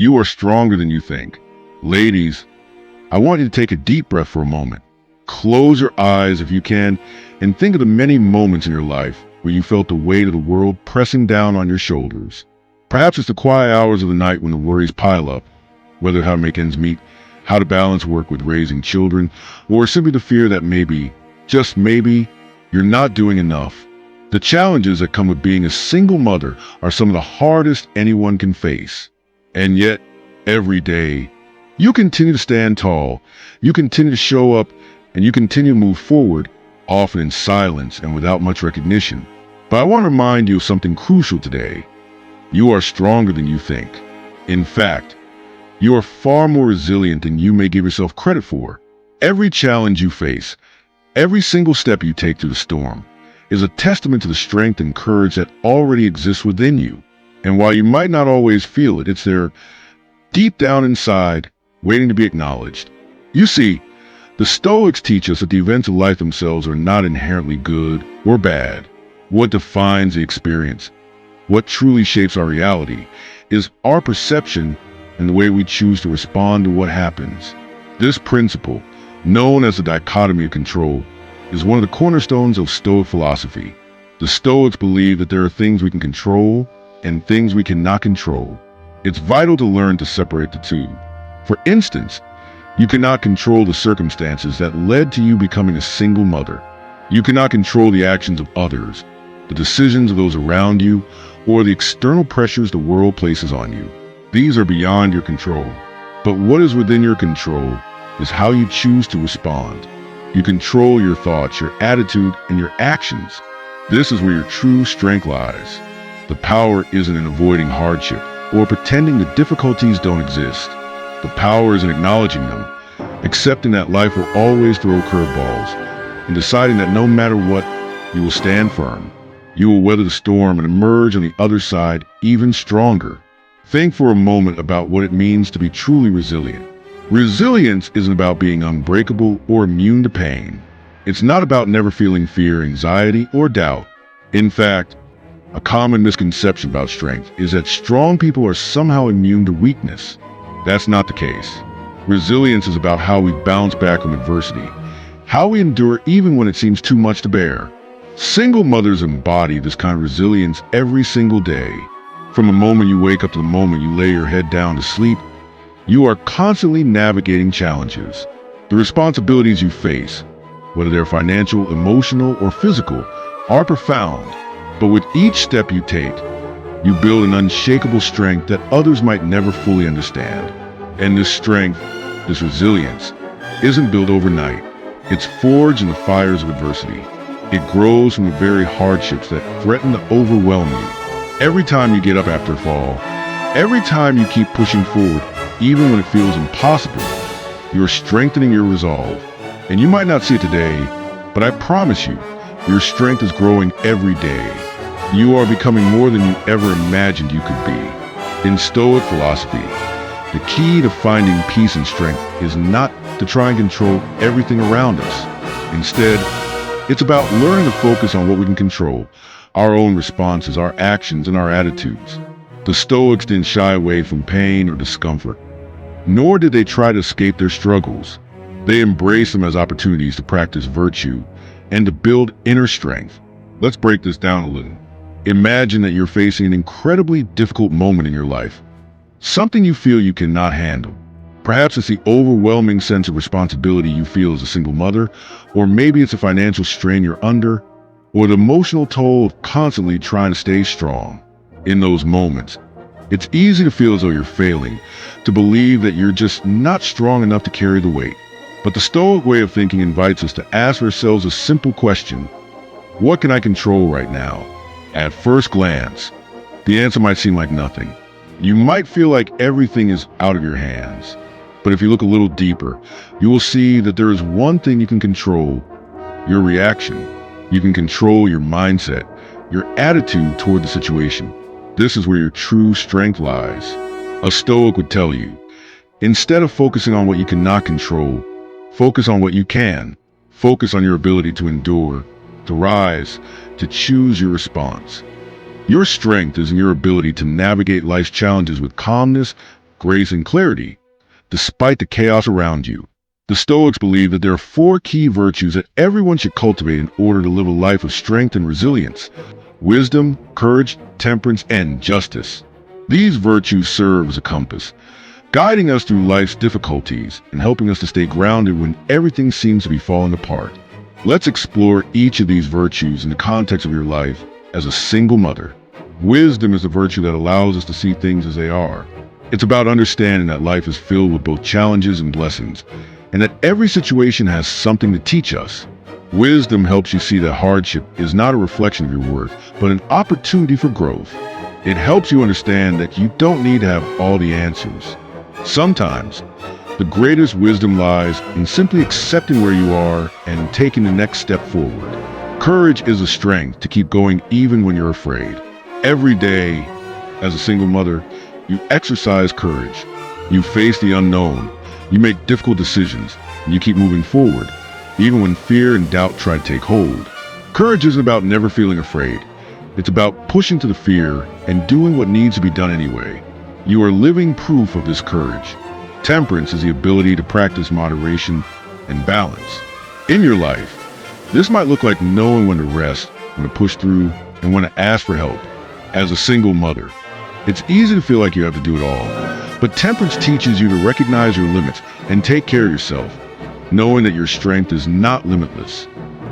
You are stronger than you think. Ladies, I want you to take a deep breath for a moment. Close your eyes if you can, and think of the many moments in your life where you felt the weight of the world pressing down on your shoulders. Perhaps it's the quiet hours of the night when the worries pile up, whether how to make ends meet, how to balance work with raising children, or simply the fear that maybe, just maybe, you're not doing enough. The challenges that come with being a single mother are some of the hardest anyone can face. And yet, every day, you continue to stand tall, you continue to show up, and you continue to move forward, often in silence and without much recognition. But I want to remind you of something crucial today. You are stronger than you think. In fact, you are far more resilient than you may give yourself credit for. Every challenge you face, every single step you take through the storm, is a testament to the strength and courage that already exists within you. And while you might not always feel it, it's there, deep down inside, waiting to be acknowledged. You see, the Stoics teach us that the events of life themselves are not inherently good or bad. What defines the experience, what truly shapes our reality, is our perception and the way we choose to respond to what happens. This principle, known as the dichotomy of control, is one of the cornerstones of Stoic philosophy. The Stoics believe that there are things we can control and things we cannot control. It's vital to learn to separate the two. For instance, you cannot control the circumstances that led to you becoming a single mother. You cannot control the actions of others, the decisions of those around you, or the external pressures the world places on you. These are beyond your control. But what is within your control is how you choose to respond. You control your thoughts, your attitude, and your actions. This is where your true strength lies. The power isn't in avoiding hardship or pretending that difficulties don't exist. The power is in acknowledging them, accepting that life will always throw curveballs, and deciding that no matter what, you will stand firm. You will weather the storm and emerge on the other side even stronger. Think for a moment about what it means to be truly resilient. Resilience isn't about being unbreakable or immune to pain. It's not about never feeling fear, anxiety, or doubt. In fact, a common misconception about strength is that strong people are somehow immune to weakness. That's not the case. Resilience is about how we bounce back from adversity, how we endure even when it seems too much to bear. Single mothers embody this kind of resilience every single day. From the moment you wake up to the moment you lay your head down to sleep, you are constantly navigating challenges. The responsibilities you face, whether they're financial, emotional, or physical, are profound. But with each step you take, you build an unshakable strength that others might never fully understand. And this strength, this resilience, isn't built overnight. It's forged in the fires of adversity. It grows from the very hardships that threaten to overwhelm you. Every time you get up after a fall, every time you keep pushing forward, even when it feels impossible, you're strengthening your resolve. And you might not see it today, but I promise you, your strength is growing every day. You are becoming more than you ever imagined you could be. In Stoic philosophy, the key to finding peace and strength is not to try and control everything around us. Instead, it's about learning to focus on what we can control, our own responses, our actions, and our attitudes. The Stoics didn't shy away from pain or discomfort, nor did they try to escape their struggles. They embraced them as opportunities to practice virtue and to build inner strength. Let's break this down a little. Imagine that you're facing an incredibly difficult moment in your life, something you feel you cannot handle. Perhaps it's the overwhelming sense of responsibility you feel as a single mother, or maybe it's a financial strain you're under, or the emotional toll of constantly trying to stay strong. In those moments, it's easy to feel as though you're failing, to believe that you're just not strong enough to carry the weight. But the Stoic way of thinking invites us to ask ourselves a simple question: what can I control right now? At first glance, the answer might seem like nothing. You might feel like everything is out of your hands. But if you look a little deeper, you will see that there is one thing you can control: your reaction. You can control your mindset, your attitude toward the situation. This is where your true strength lies. A Stoic would tell you, instead of focusing on what you cannot control, focus on what you can. Focus on your ability to endure, to rise, to choose your response. Your strength is in your ability to navigate life's challenges with calmness, grace, and clarity, despite the chaos around you. The Stoics believe that there are four key virtues that everyone should cultivate in order to live a life of strength and resilience: wisdom, courage, temperance, and justice. These virtues serve as a compass, guiding us through life's difficulties and helping us to stay grounded when everything seems to be falling apart. Let's explore each of these virtues in the context of your life as a single mother. Wisdom is a virtue that allows us to see things as they are. It's about understanding that life is filled with both challenges and blessings, and that every situation has something to teach us. Wisdom helps you see that hardship is not a reflection of your worth, but an opportunity for growth. It helps you understand that you don't need to have all the answers. Sometimes, the greatest wisdom lies in simply accepting where you are and taking the next step forward. Courage is a strength to keep going even when you're afraid. Every day, as a single mother, you exercise courage. You face the unknown. You make difficult decisions, and you keep moving forward, even when fear and doubt try to take hold. Courage isn't about never feeling afraid. It's about pushing to the fear and doing what needs to be done anyway. You are living proof of this courage. Temperance is the ability to practice moderation and balance. In your life, this might look like knowing when to rest, when to push through, and when to ask for help. As a single mother, it's easy to feel like you have to do it all, but temperance teaches you to recognize your limits and take care of yourself, knowing that your strength is not limitless.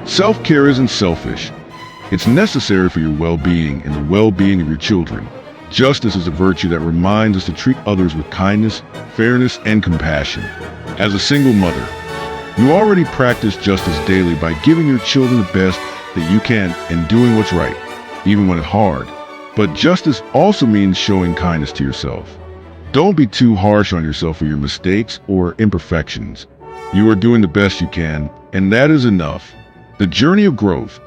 Self-care isn't selfish. It's necessary for your well-being and the well-being of your children. Justice is a virtue that reminds us to treat others with kindness, fairness, and compassion. As a single mother, you already practice justice daily by giving your children the best that you can and doing what's right, even when it's hard. But justice also means showing kindness to yourself. Don't be too harsh on yourself for your mistakes or imperfections. You are doing the best you can, and that is enough. The journey of growth,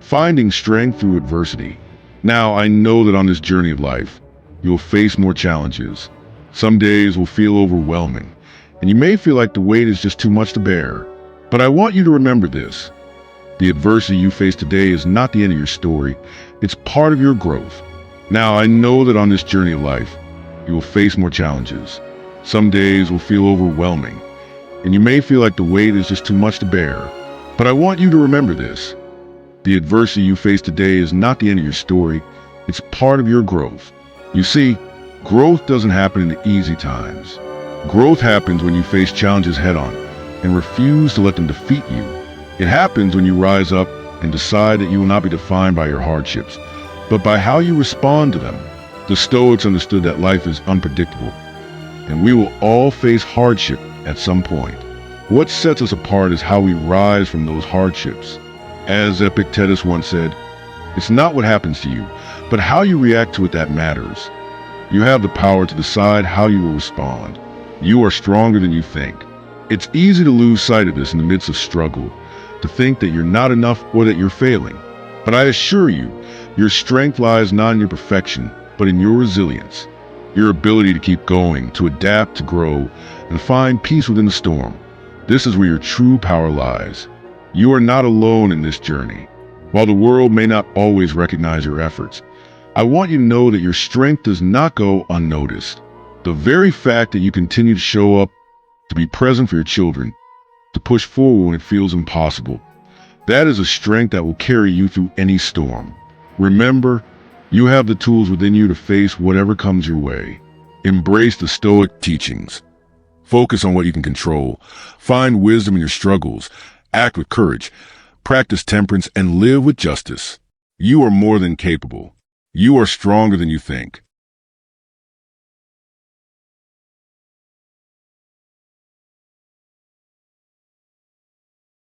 finding strength through adversity. Now, I know that on this journey of life, you'll face more challenges. Some days will feel overwhelming, and you may feel like the weight is just too much to bear. But I want you to remember this. The adversity you face today is not the end of your story. It's part of your growth. Now, I know that on this journey of life, you will face more challenges. Some days will feel overwhelming, and you may feel like the weight is just too much to bear. But I want you to remember this. The adversity you face today is not the end of your story. It's part of your growth. You see, growth doesn't happen in the easy times. Growth happens when you face challenges head-on and refuse to let them defeat you. It happens when you rise up and decide that you will not be defined by your hardships, but by how you respond to them. The Stoics understood that life is unpredictable, and we will all face hardship at some point. What sets us apart is how we rise from those hardships. As Epictetus once said, it's not what happens to you, but how you react to it that matters. You have the power to decide how you will respond. You are stronger than you think. It's easy to lose sight of this in the midst of struggle, to think that you're not enough or that you're failing. But I assure you, your strength lies not in your perfection, but in your resilience. Your ability to keep going, to adapt, to grow, and find peace within the storm. This is where your true power lies. You are not alone in this journey. While the world may not always recognize your efforts, I want you to know that your strength does not go unnoticed. The very fact that you continue to show up, to be present for your children, to push forward when it feels impossible, that is a strength that will carry you through any storm. Remember, you have the tools within you to face whatever comes your way. Embrace the Stoic teachings. Focus on what you can control. Find wisdom in your struggles. Act with courage. Practice temperance and live with justice. You are more than capable. You are stronger than you think.